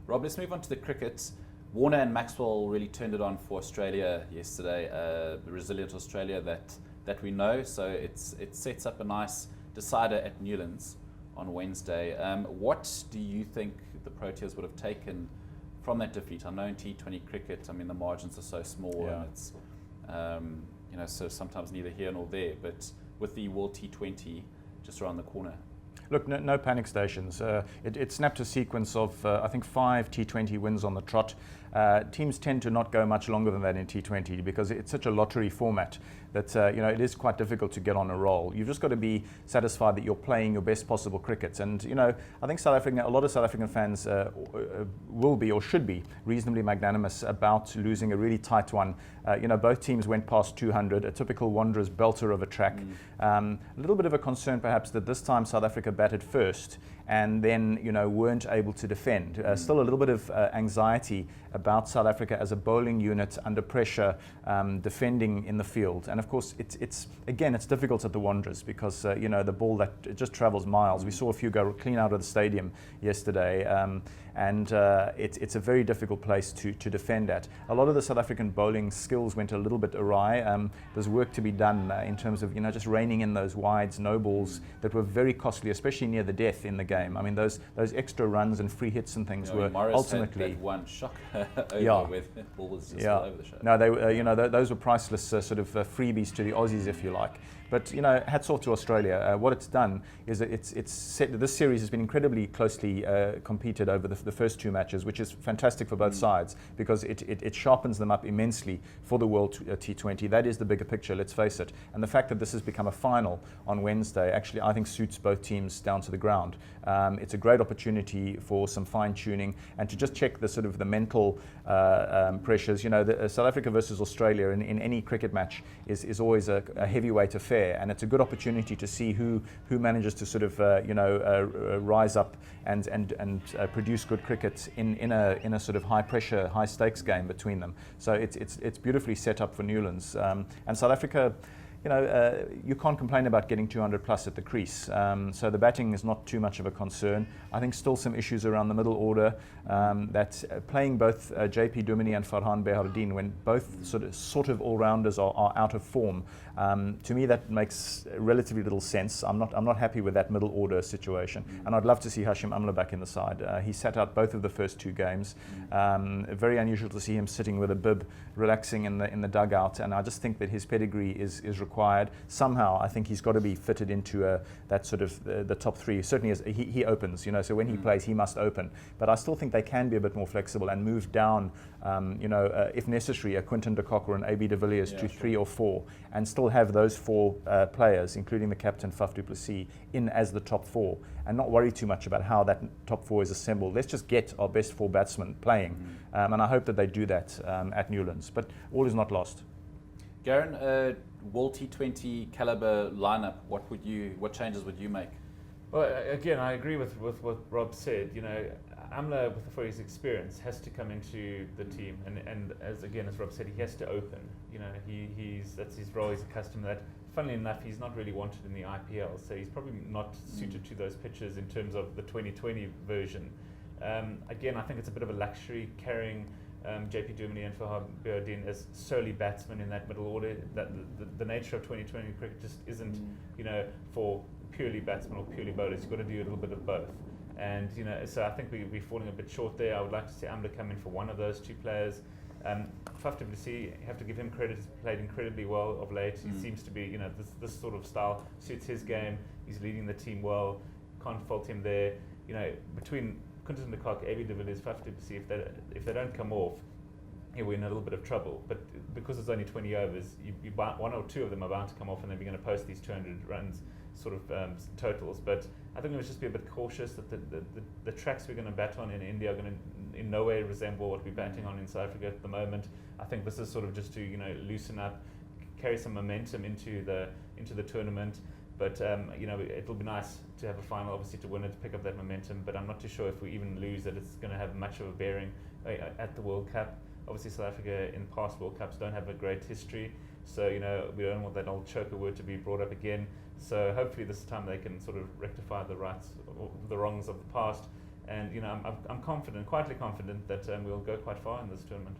Rob, let's move on to the cricket. Warner and Maxwell really turned it on for Australia yesterday, the resilient Australia that we know. So it sets up a nice decider at Newlands on Wednesday. What do you think the Proteas would have taken from that defeat? I know in T20 cricket, I mean, the margins are so small, and it's so sometimes neither here nor there. But with the World T20 just around the corner. Look, no panic stations. It snapped a sequence of, I think, 5 T20 wins on the trot. Teams tend to not go much longer than that in T20 because it's such a lottery format that it is quite difficult to get on a roll. You've just got to be satisfied that you're playing your best possible cricket. And I think a lot of South African fans will be or should be reasonably magnanimous about losing a really tight one. Both teams went past 200, a typical Wanderers belter of a track. A little bit of a concern perhaps that this time South Africa batted first and then weren't able to defend. Still a little bit of anxiety about South Africa as a bowling unit under pressure, defending in the field. And of course, it's difficult at the Wanderers because the ball that just travels miles. We saw a few go clean out of the stadium yesterday, and it's a very difficult place to defend at. A lot of the South African bowling skills went a little bit awry. There's work to be done in terms of just reining in those wides, no balls that were very costly, especially near the death in the game. I mean, those extra runs and free hits and things were Morris ultimately had one shock over with the ball was just all over the show. No, they those were priceless sort of freebies to the Aussies, if you like. But hats off to Australia. What it's done is that it's set. This series has been incredibly closely competed over the first 2 matches, which is fantastic for both sides because it sharpens them up immensely for the World T20. That is the bigger picture, let's face it. And the fact that this has become a final on Wednesday actually, I think, suits both teams down to the ground. It's a great opportunity for some fine tuning and to just check the sort of the mental pressures. South Africa versus Australia in any cricket match is always a heavyweight affair. And it's a good opportunity to see who manages to sort of rise up and produce good cricket in a sort of high pressure, high stakes game between them. So it's beautifully set up for Newlands, and South Africa. You can't complain about getting 200 plus at the crease. So the batting is not too much of a concern. I think still some issues around the middle order. That playing both JP Duminy and Farhan Behardine when both sort of all-rounders are out of form. To me, that makes relatively little sense. I'm not happy with that middle order situation, and I'd love to see Hashim Amla back in the side. He sat out both of the first 2 games. Very unusual to see him sitting with a bib, relaxing in the dugout, and I just think that his pedigree is required. Somehow, I think he's got to be fitted into that sort of the top 3. Certainly, as he opens, so when he plays, he must open. But I still think they can be a bit more flexible and move down, if necessary, a Quinton de Kock or an AB de Villiers to 3 or 4, and still have those 4 players, including the captain Faf du Plessis, in as the top 4, and not worry too much about how that top 4 is assembled. Let's just get our best 4 batsmen playing, and I hope that they do that at Newlands. But all is not lost. Garen, World T20 caliber lineup, what changes would you make? Well, again, I agree with what Rob said. Amla, for his experience, has to come into the team, and as Rob said, he has to open. That's his role. He's accustomed to that. Funnily enough, he's not really wanted in the IPL, so he's probably not suited to those pitches in terms of the 2020 version. Again, I think it's a bit of a luxury carrying JP Duminy and Farhan Behardine as solely batsmen in that middle order. That the nature of 2020 cricket just isn't, for purely batsmen or purely bowlers. You've got to do a little bit of both. And so I think we're falling a bit short there. I would like to see Amla come in for one of those 2 players. Faf du Plessis, you have to give him credit. He's played incredibly well of late. He seems to be, this sort of style suits his game. He's leading the team well. Can't fault him there. Between Quinton de Kock, AB de Villiers, Faf du Plessis, if they don't come off, we're in a little bit of trouble. But because it's only 20 overs, one or 2 of them are bound to come off, and then we're going to post these 200 runs sort of totals. But I think we must just be a bit cautious that the tracks we're going to bat on in India are going to in no way resemble what we're batting on in South Africa at the moment. I think this is sort of just to loosen up, carry some momentum into the tournament. But it'll be nice to have a final, obviously, to win it, to pick up that momentum. But I'm not too sure if we even lose that it's going to have much of a bearing at the World Cup. Obviously, South Africa in past World Cups don't have a great history, so we don't want that old choker word to be brought up again. So hopefully this time they can sort of rectify the rights or the wrongs of the past And I'm confident, quietly confident, that we'll go quite far in this tournament.